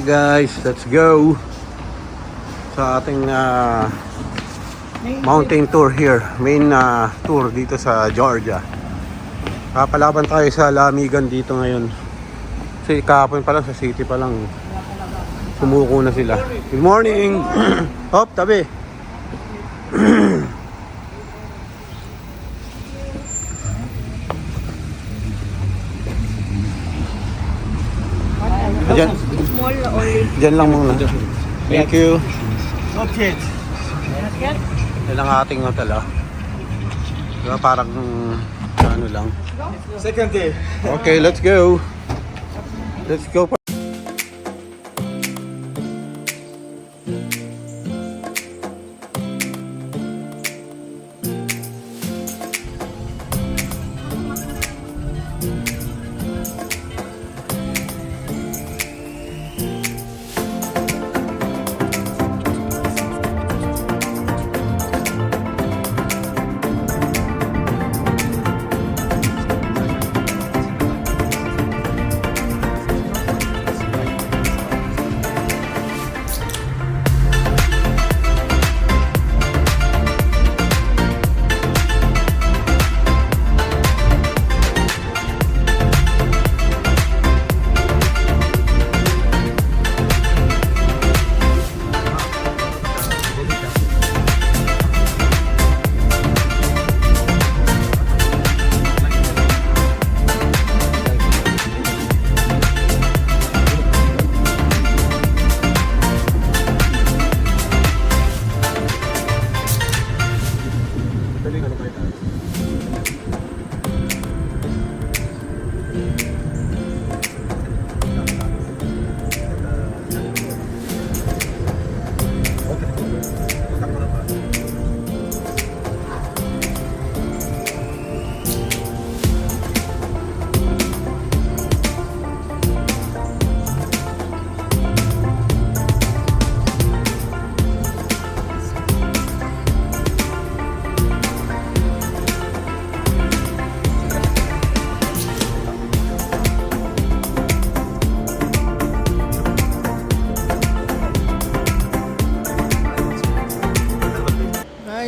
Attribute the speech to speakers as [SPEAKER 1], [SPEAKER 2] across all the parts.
[SPEAKER 1] Guys, let's go sa ating mountain tour here, main tour dito sa Georgia. Kapalaban tayo sa lamigan dito ngayon. Kasi kahapon pa lang sa city pa lang sumuko na sila. Good morning. Hop, tabi. Diyan lang muna. Thank you. Okay. Yan ang ating hotel Diba parang ano lang.
[SPEAKER 2] Second day.
[SPEAKER 1] Okay, let's go. Let's go.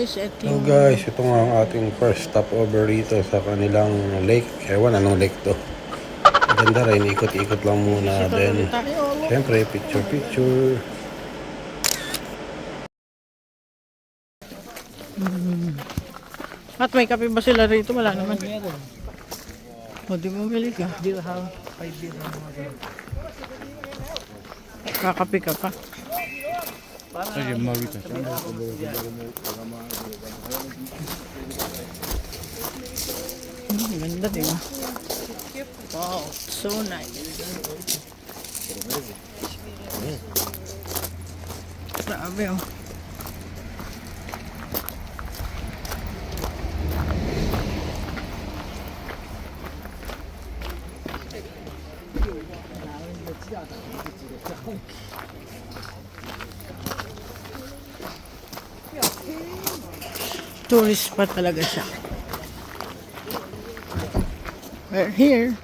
[SPEAKER 1] So guys, ito nga ang ating first stopover dito sa kanilang lake. Ewan anong lake to. Ganda rin, ikot-ikot lang muna. Then, syempre, picture.
[SPEAKER 3] At may kape ba sila rito? Wala naman. O, di mo bili ka. Kakape ka pa. Ganda, di ba? Wow, so nice. Grabe, oh. Tourist pa talaga siya. We're here.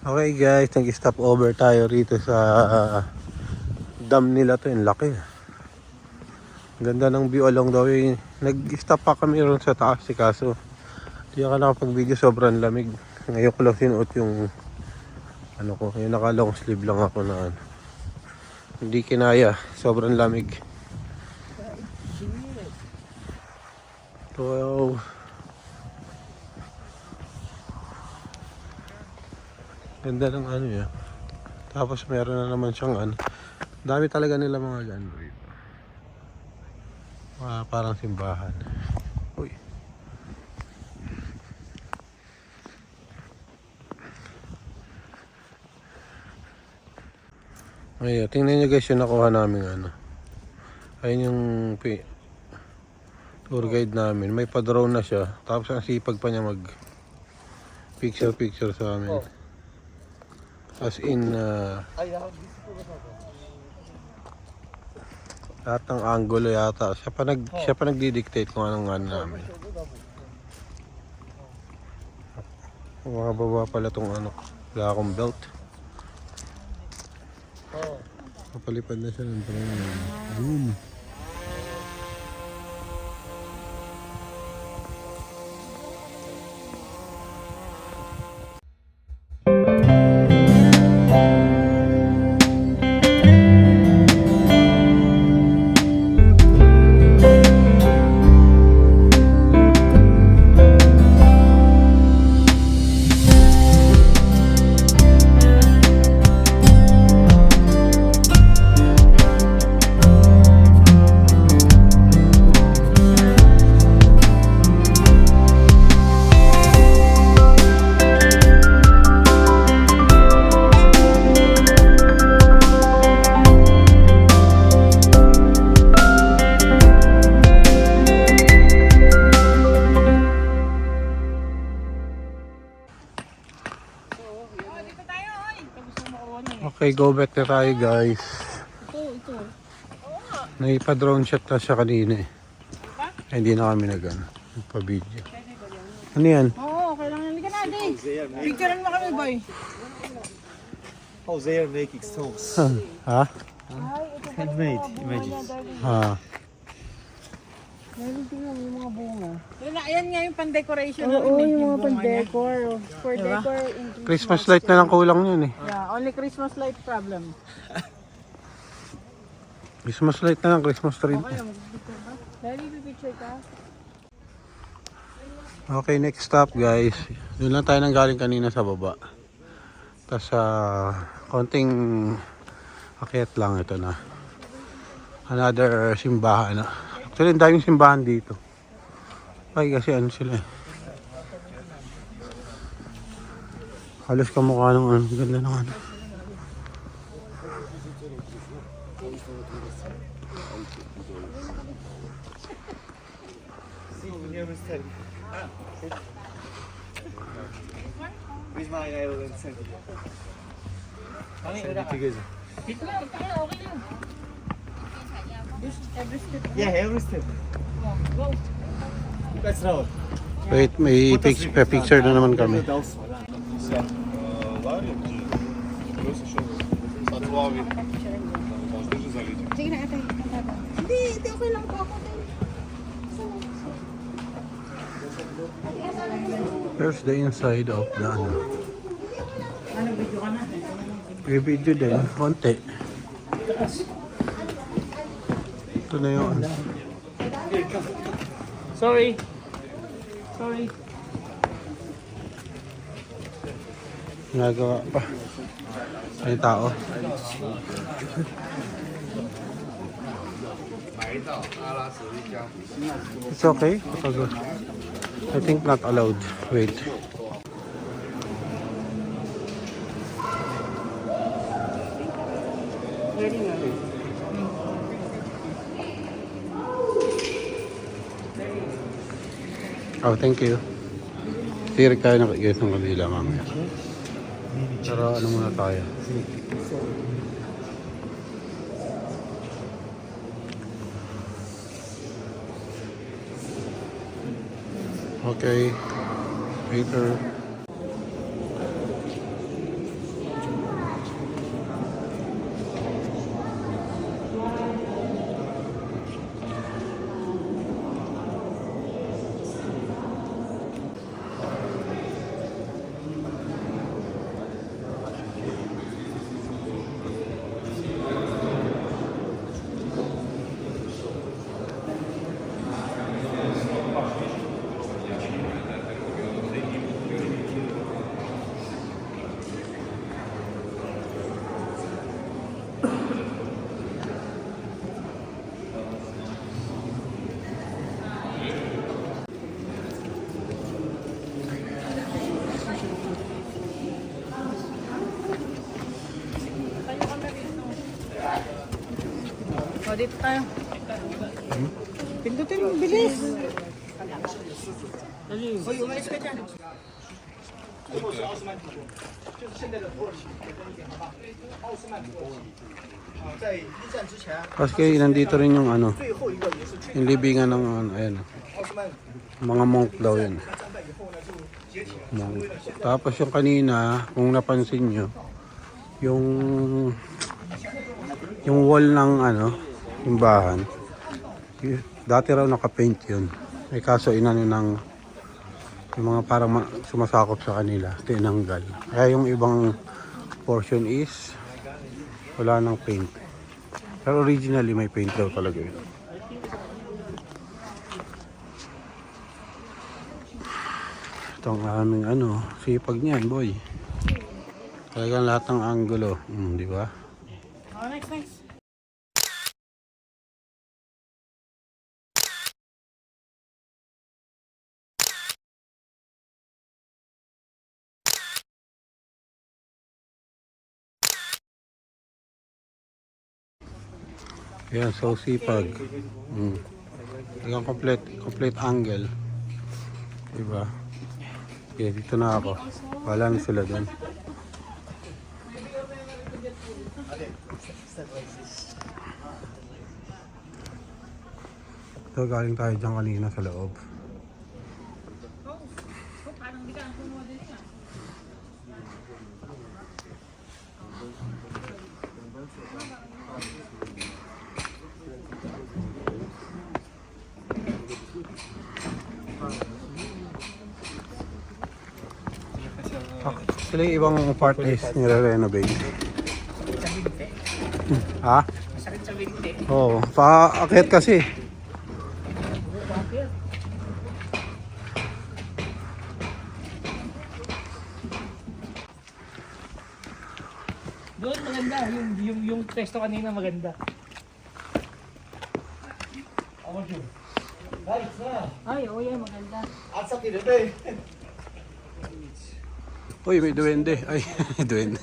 [SPEAKER 1] Okay guys, nag-stop over tayo rito sa dam nila to, yung laki. Ganda ng view along the way. Nag-stop pa kami ron sa taas kaso di ako nakapag-video, sobrang lamig. Ngayon ko lang sinuot yung ano ko, yung naka long sleeve lang ako na ano. Hindi kinaya, sobrang lamig. Wow. Ganda ng ano yan. Tapos meron na naman siyang ano. Dami talaga nila mga gano rito. Parang simbahan. Uy. Ayun, tingnan nyo guys yung nakuha namin ano. Ayun yung tour guide namin. May pa-drone na siya. Tapos ang sipag pa niya mag picture sa amin. As in, lahat ng angulo yata. Siya pa nagdi-dictate kung anong ano namin. Mga baba pala tong ano, wala akong belt. Kapalipad na siya ng drone. Boom! Okay, go back na tayo guys.
[SPEAKER 3] Ito.
[SPEAKER 1] Naipa-drone shot na siya kanina eh. Ay, hindi na kami nagpa-video. Ano yan?
[SPEAKER 3] Oo, kailangan halika na, Ade. Picturean mo kami, boy.
[SPEAKER 2] How they are making stones.
[SPEAKER 1] Ha?
[SPEAKER 2] Handmade, imagine.
[SPEAKER 1] Ha?
[SPEAKER 3] Meron tingnan yung mga bunga. Ayan nga yung pan-decoration. Oo, yung mga pan-decor. For decor in
[SPEAKER 1] Christmas light na lang kulang yun eh.
[SPEAKER 3] Yeah, only Christmas light problem.
[SPEAKER 1] Christmas light na lang, Christmas tree.
[SPEAKER 3] Dali, pipicture ka?
[SPEAKER 1] Okay, next stop guys. Doon lang tayo nanggaling kanina sa baba. Tapos konting akyat lang ito na. Another simbahan na. Actually, ang daming simbahan dito. Ay, kasi ano sila eh. Halos kamukha ng ano. Ganda ng ano.
[SPEAKER 2] With my island center. Together. Yeah, every step. Let's roll.
[SPEAKER 1] Wait, may picture na naman kami.
[SPEAKER 3] Sige na, ate. Hindi okay lang po ako.
[SPEAKER 1] Here's the inside of the ano. May video din, konti. Ito na yung ano.
[SPEAKER 3] Sorry.
[SPEAKER 1] Nagawa pa. May tao. It's okay? I think not allowed. Wait. Oh, thank you. Tirik tayo nakikita ng kabila mamaya. Pero ano muna tayo? Okay. Later.
[SPEAKER 3] dito tayo. Pindutin mo, bilis. Hoy, umalis ka dyan.
[SPEAKER 1] Kasi nandito rin yung ano, yung libingan ng ano, ayan. Mga monk daw yun. Monk. Tapos yung kanina, kung napansin nyo, yung wall ng ano, yung bahan, dati raw nakapaint yun. May kaso inano ng yung mga parang sumasakop sa kanila, tinanggal. Kaya yung ibang portion is wala nang paint. Pero originally may paint daw talaga yun. Itong aming ano, sipag niyan, boy. Talagang lahat ng angulo, di ba?
[SPEAKER 3] Oh, next.
[SPEAKER 1] Yan, so sipag. Talagang complete angle. Diba? Okay, dito na ako. Wala na sila doon. So, galing tayo dyan kanina sa loob. Actually, ibang part is nire-renovate. Ha?
[SPEAKER 3] Masakit sa binti.
[SPEAKER 1] Oo, paakit kasi.
[SPEAKER 4] Doon maganda, yung pesto kanina maganda.
[SPEAKER 3] Ay, oo yan, maganda.
[SPEAKER 1] Uy, may duwende. Ay, may duwende.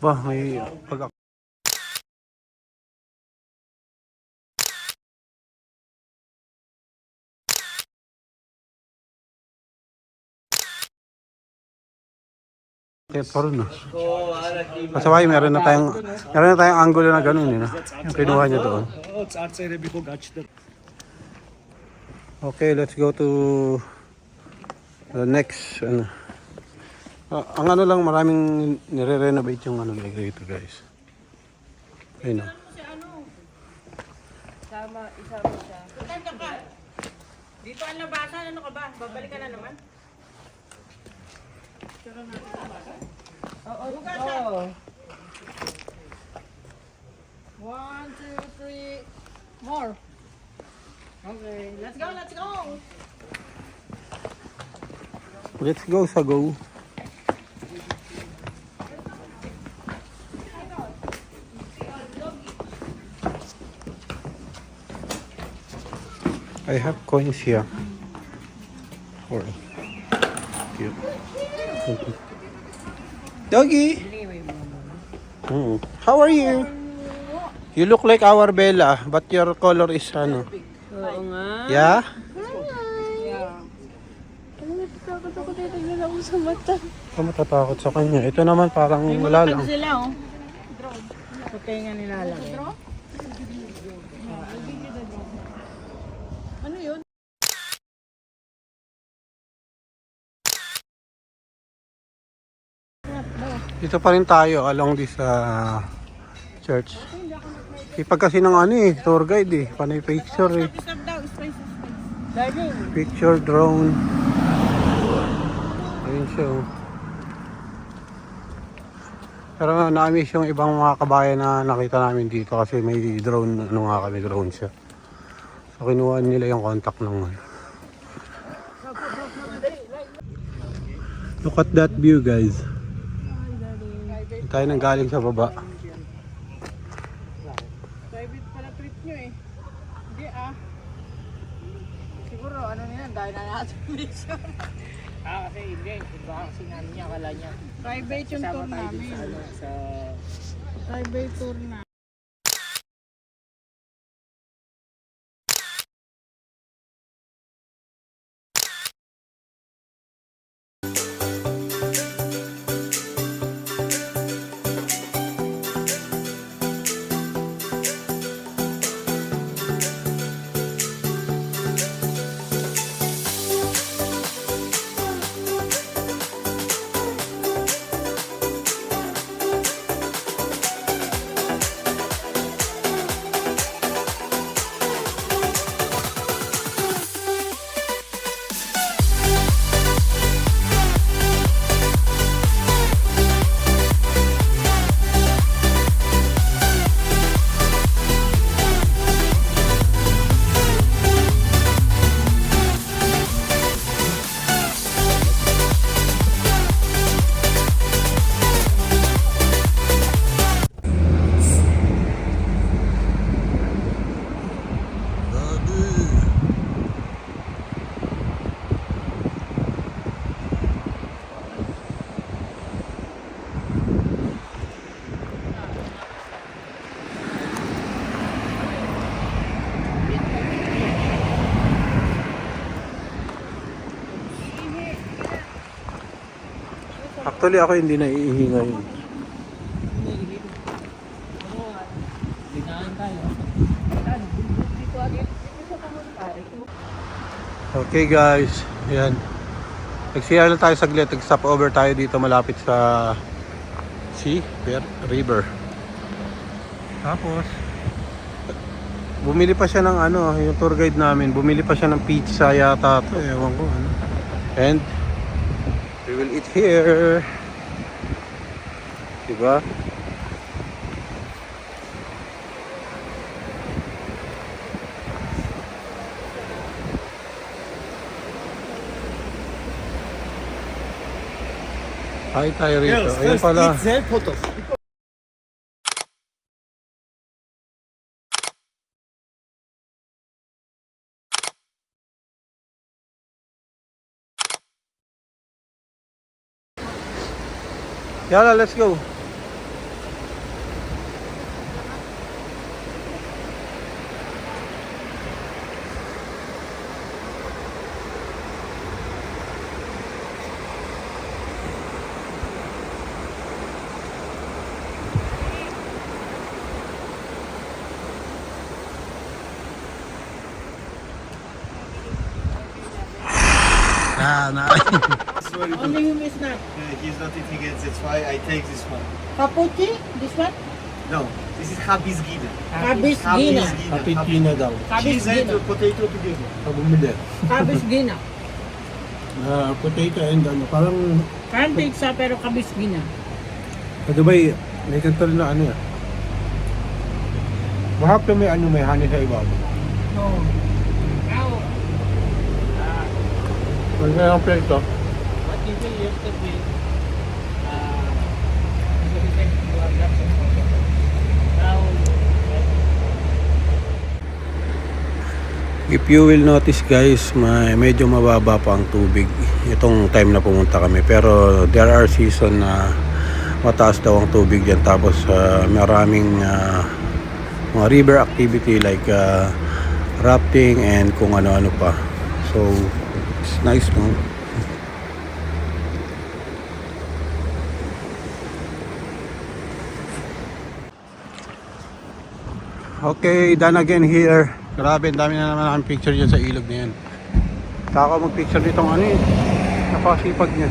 [SPEAKER 1] Ba, may pag kaya pa rin, no? Pasaway, meron na tayong angulo na ganun, no? Yung kinuha niya doon. Okay, let's go to the next, ano. Ang ano lang, maraming nire-renovate yung ano dito, guys. Ayun, no?
[SPEAKER 3] Isama siya. Ganda ka. Dito ang labasan, ano ka ba? Babalik ka na naman? Oo. 1, 2, 3, more. Okay, let's go.
[SPEAKER 1] Let's go sa go. I have coins here. For cute. Doggy. How are you? You look like our Bella, but your color is ano?
[SPEAKER 3] Oo nga.
[SPEAKER 1] Yeah?
[SPEAKER 3] Takot ako dito nila ako sa mata.
[SPEAKER 1] Ako matatakot sa kanya. Ito naman parang wala lang.
[SPEAKER 3] Sila, oh. Drone. Patay nga nilalagay. Drone? Ano yun?
[SPEAKER 1] Dito pa rin tayo along this church. Ipag kasi ng ano tour guide panay picture
[SPEAKER 3] Stop daw, space. Darling.
[SPEAKER 1] Picture drone. Ayun siya. Pero na-miss yung ibang mga kabayan na nakita namin dito kasi may drone, drone siya. So kinuha nila yung contact ng Look at that view, guys. Tayo nang galing sa baba.
[SPEAKER 3] Private pala trip nyo eh. Hindi Siguro ano nila, dahil na natin mission.
[SPEAKER 4] Kasi hindi, baka kasi namin niya, akala niya.
[SPEAKER 3] Private yung tour namin.
[SPEAKER 4] Sa
[SPEAKER 3] Taibay tour na.
[SPEAKER 1] Actually ako hindi naiihi ngayon. Okay guys, ayan. Nag-CR na tayo saglit, nag-stop over tayo dito malapit sa river. Tapos bumili pa siya ng ano, yung tour guide namin, bumili pa siya ng pizza yata to, ewan ko ano. And we will eat here. Diba? Hi tayo rito.
[SPEAKER 2] Girls,
[SPEAKER 1] Ayun
[SPEAKER 2] first
[SPEAKER 1] pala.
[SPEAKER 2] eat then photos.
[SPEAKER 1] Yala, let's go.
[SPEAKER 2] This is very good.
[SPEAKER 3] Only him is not.
[SPEAKER 2] He's not eating it, that's why I take this one.
[SPEAKER 3] Kapuchi? This one?
[SPEAKER 2] No, this is habis gina.
[SPEAKER 3] Kabis Gina.
[SPEAKER 1] Kapit Gina daw.
[SPEAKER 3] Kabis
[SPEAKER 2] Cheese and
[SPEAKER 3] Gina.
[SPEAKER 2] potato together.
[SPEAKER 1] Bumili.
[SPEAKER 3] Kabis Gina.
[SPEAKER 1] Potato and ano, parang
[SPEAKER 3] Parang pizza pero Kabis Gina.
[SPEAKER 1] sa Dubai, may kanto rin na ano yan. Mahap may ano, may honey sa ibabaw.
[SPEAKER 3] No.
[SPEAKER 1] Pag may ang plate
[SPEAKER 4] What you will use to be now
[SPEAKER 1] If you will notice guys, medyo mababa pa ang tubig itong time na pumunta kami. Pero there are season na mataas daw ang tubig dyan. Tapos maraming mga river activity like rafting and kung ano-ano pa. So it's nice, no? Okay, done again here. Grabe, ang dami na naman akong picture dyan sa ilog na yan. Saka ako mag-picture nitong ano eh. Napakasipag niya.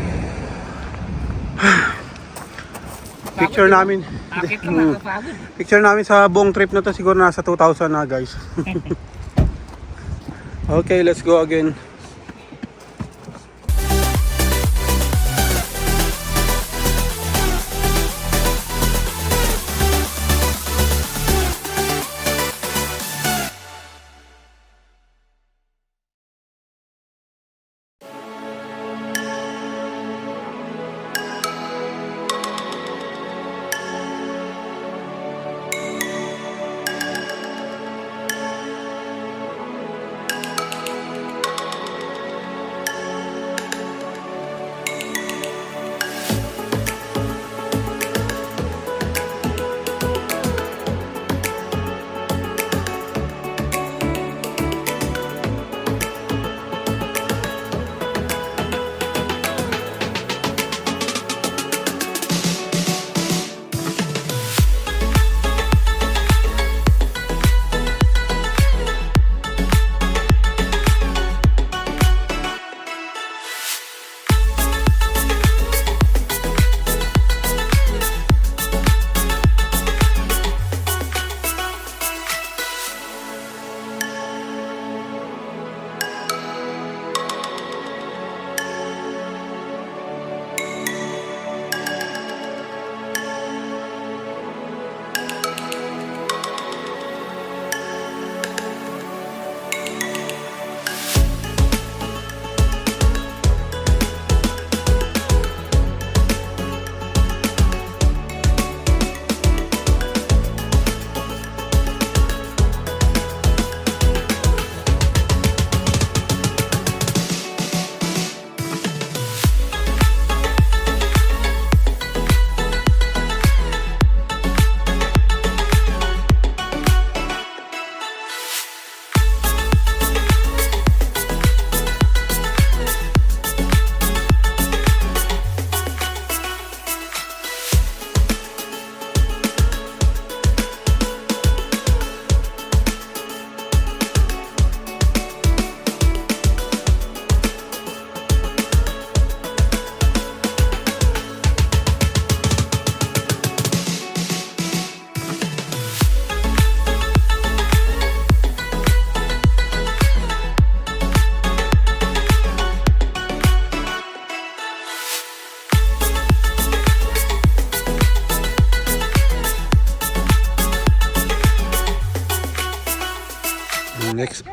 [SPEAKER 1] Picture namin.
[SPEAKER 3] Bakit ka makapagod?
[SPEAKER 1] Picture namin sa buong trip na to siguro nasa 2,000 na guys. Okay, let's go again.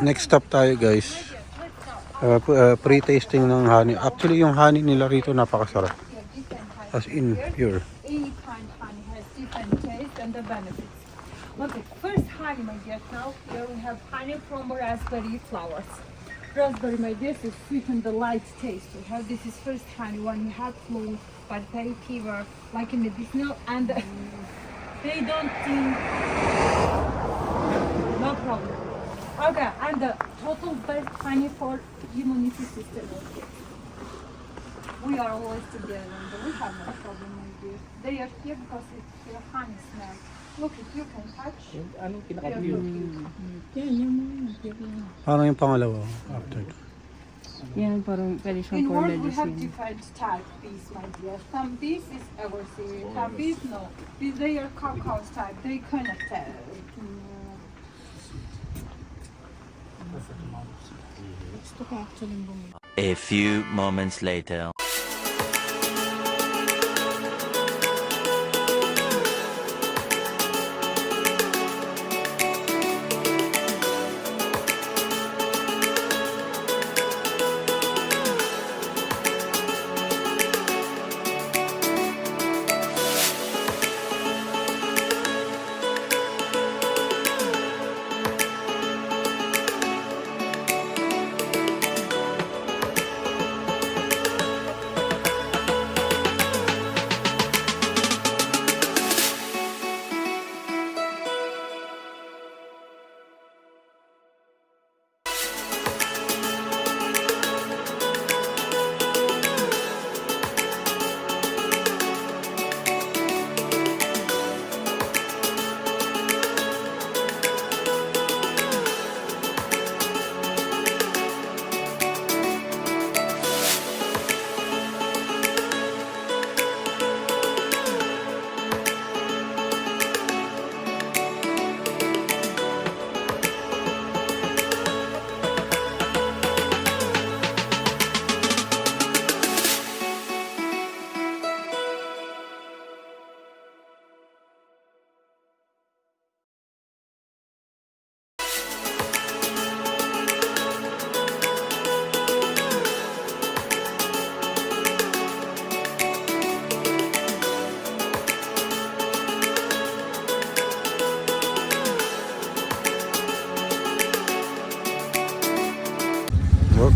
[SPEAKER 1] Next stop tayo guys. Pre-tasting ng honey. Actually yung honey nila rito napakasarap. As in pure.
[SPEAKER 3] Any kind of honey has different taste and the benefits. Okay, first honey, my dear. Now here we have honey from raspberry flowers. Raspberry, my dear, is sweet and the light taste. We have this is first honey when we have flu, bacteria fever, like in medicinal, and they don't think no problem. Okay, and the total best honey for immunity system. Okay. We are always together, and we have no problem, my dear. They are here because it's their honey smell. Look, if you can touch.
[SPEAKER 4] Anong kinakapyo?
[SPEAKER 1] Parang yung pangalawa after.
[SPEAKER 5] Yan, parang pwede siyang
[SPEAKER 3] In
[SPEAKER 5] for
[SPEAKER 3] world, we have
[SPEAKER 5] medicine.
[SPEAKER 3] different type bees, my dear. Some bees is our series. Some bees, no. Bees, they are cacao type. They cannot tell.
[SPEAKER 5] Gusto ko actually bumili.
[SPEAKER 6] A few moments later.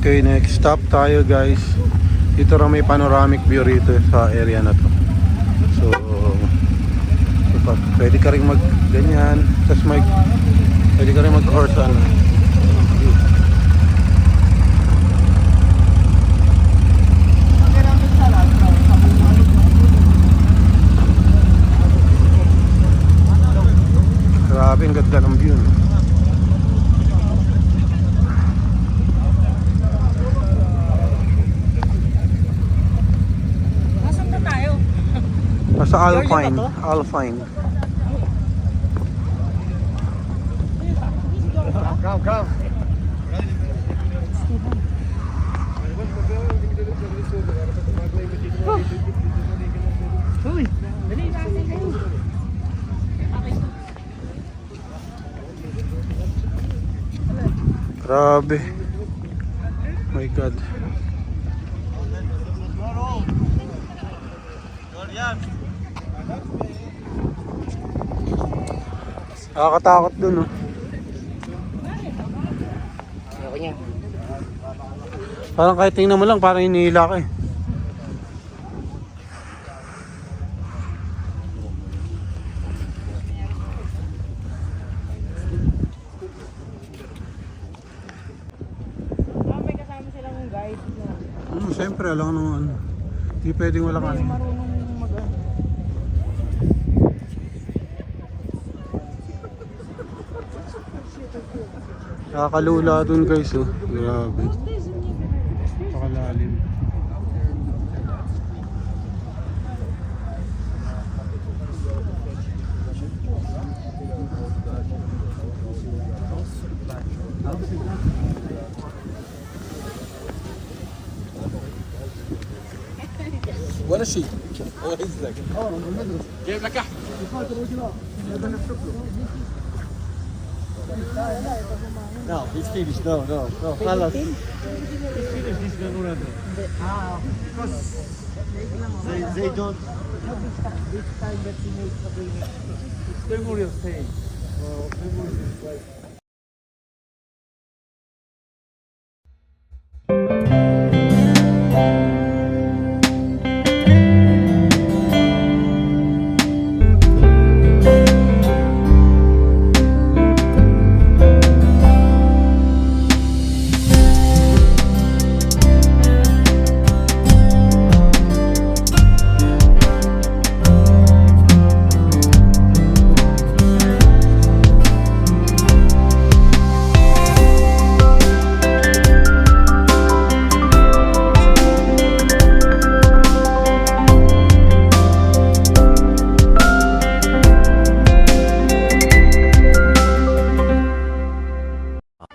[SPEAKER 1] Okay, next stop tayo guys. Dito raw may panoramic view rito sa area na to. So, pwede ka rin mag ganyan. Tapos pwede ka rin mag horse ano. Grabe, ang ganda ng view. No? Nasa Alpine. Alpine.
[SPEAKER 2] Come.
[SPEAKER 1] Grabe. My God. Nakakatakot dun, oh. Parang kahit tingnan mo lang, parang hinihila ka eh.
[SPEAKER 5] May kasama silang guide na
[SPEAKER 1] Siyempre, alam nung ano. Hindi pwedeng walang ano.
[SPEAKER 5] marunong mag
[SPEAKER 1] Nakakalula dun guys, oh. Grabe. Pakalalim.
[SPEAKER 2] ولا شيء هو يهزك جايب لك احمد No, it's finished. No. Halas. They don't. Each time that you make a it's memorial thing. Memorial.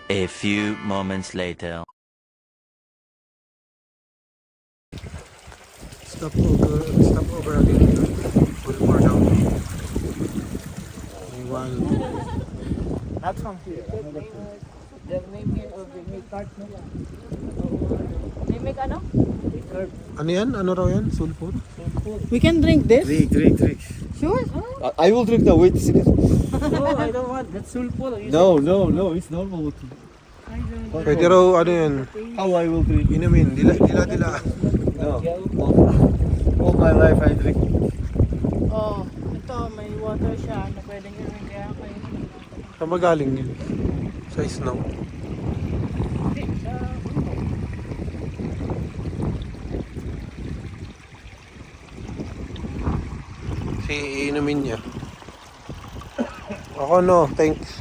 [SPEAKER 6] A few moments later.
[SPEAKER 1] Stop over again. Full more down. One.
[SPEAKER 2] Not from here.
[SPEAKER 5] May make ano?
[SPEAKER 1] Ano yan? Ano raw yan? Sulfur?
[SPEAKER 5] We can drink this?
[SPEAKER 2] Drink.
[SPEAKER 5] Sure.
[SPEAKER 2] I will drink now. Wait a second.
[SPEAKER 4] No, I don't want. That's sulfur.
[SPEAKER 2] No. It's normal water.
[SPEAKER 1] Pwede raw ano yan?
[SPEAKER 2] How I will drink?
[SPEAKER 1] Inumin. Dila.
[SPEAKER 2] No. All my life I drink.
[SPEAKER 5] Oh, ito may water siya na pwedeng i-drink kaya kayo.
[SPEAKER 1] Saan ba galing yun? Sa snow. Si inumin niya. Ako no, thanks.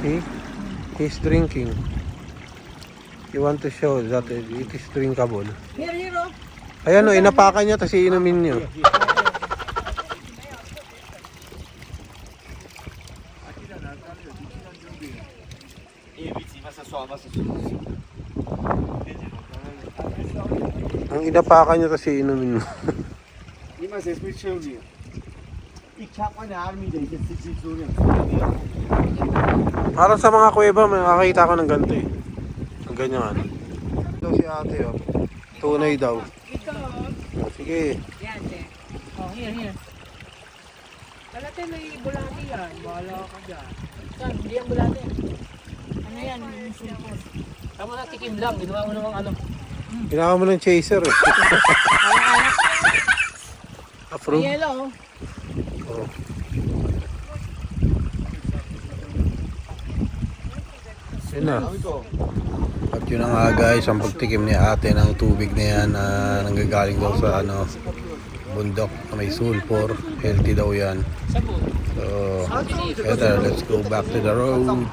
[SPEAKER 1] See? He's drinking. You want to show that it is drinkable.
[SPEAKER 5] Here, oh.
[SPEAKER 1] Ayan o, inapakan niya, tapos iinumin niyo. Ang inapakan niya, tapos iinumin mo. Parang sa mga kuweba, may nakakita ko ng ganito eh. Ang ganyan ano. Ito si ate oh. Tunay daw. Sige.
[SPEAKER 5] Yan, oh, here. Kalate may bulati yan. Bahala ka dyan. Saan? Hindi yan bulati. Ano yan? Yung sulfur.
[SPEAKER 4] Tama na, tikim lang. Ginawa mo namang ano.
[SPEAKER 1] Ginawa mo ng chaser eh. Approve?
[SPEAKER 5] Yellow.
[SPEAKER 1] Oh. Yun na. At yun na nga guys, ang pagtikim ni ate ng tubig na yan na nanggagaling daw sa ano, bundok na may sulfur. Healthy daw yan. So, better, let's go back to the road.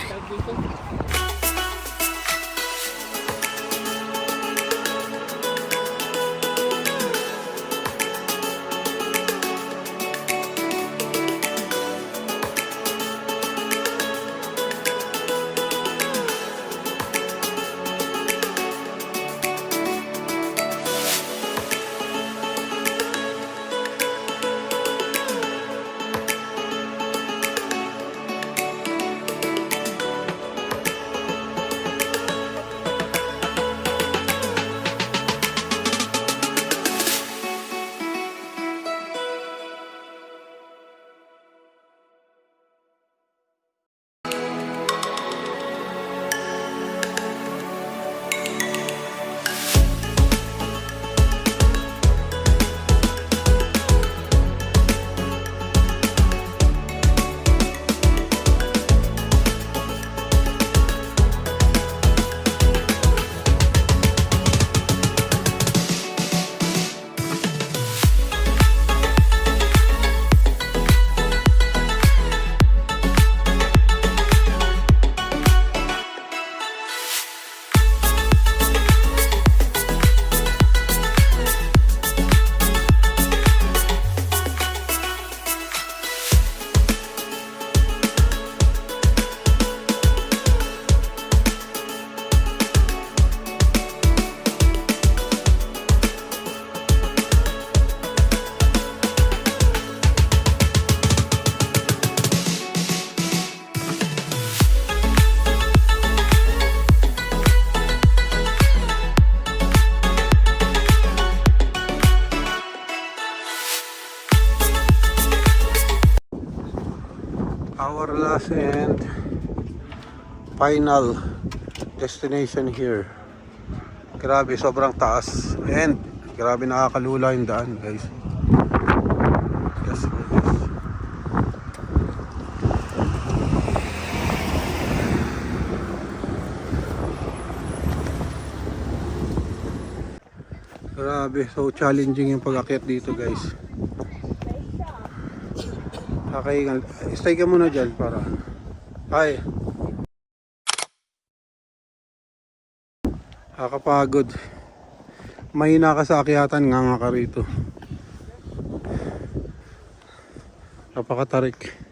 [SPEAKER 1] and final destination here. Grabe, sobrang taas. And grabe, nakakalula yung daan, guys. Yes, grabe, so challenging yung pag-akyat dito, guys. Okay, stay ka muna dyan para. Ay. Nakakapagod. Mahina ka sa akyatan, nga ka rito. Napakatarik.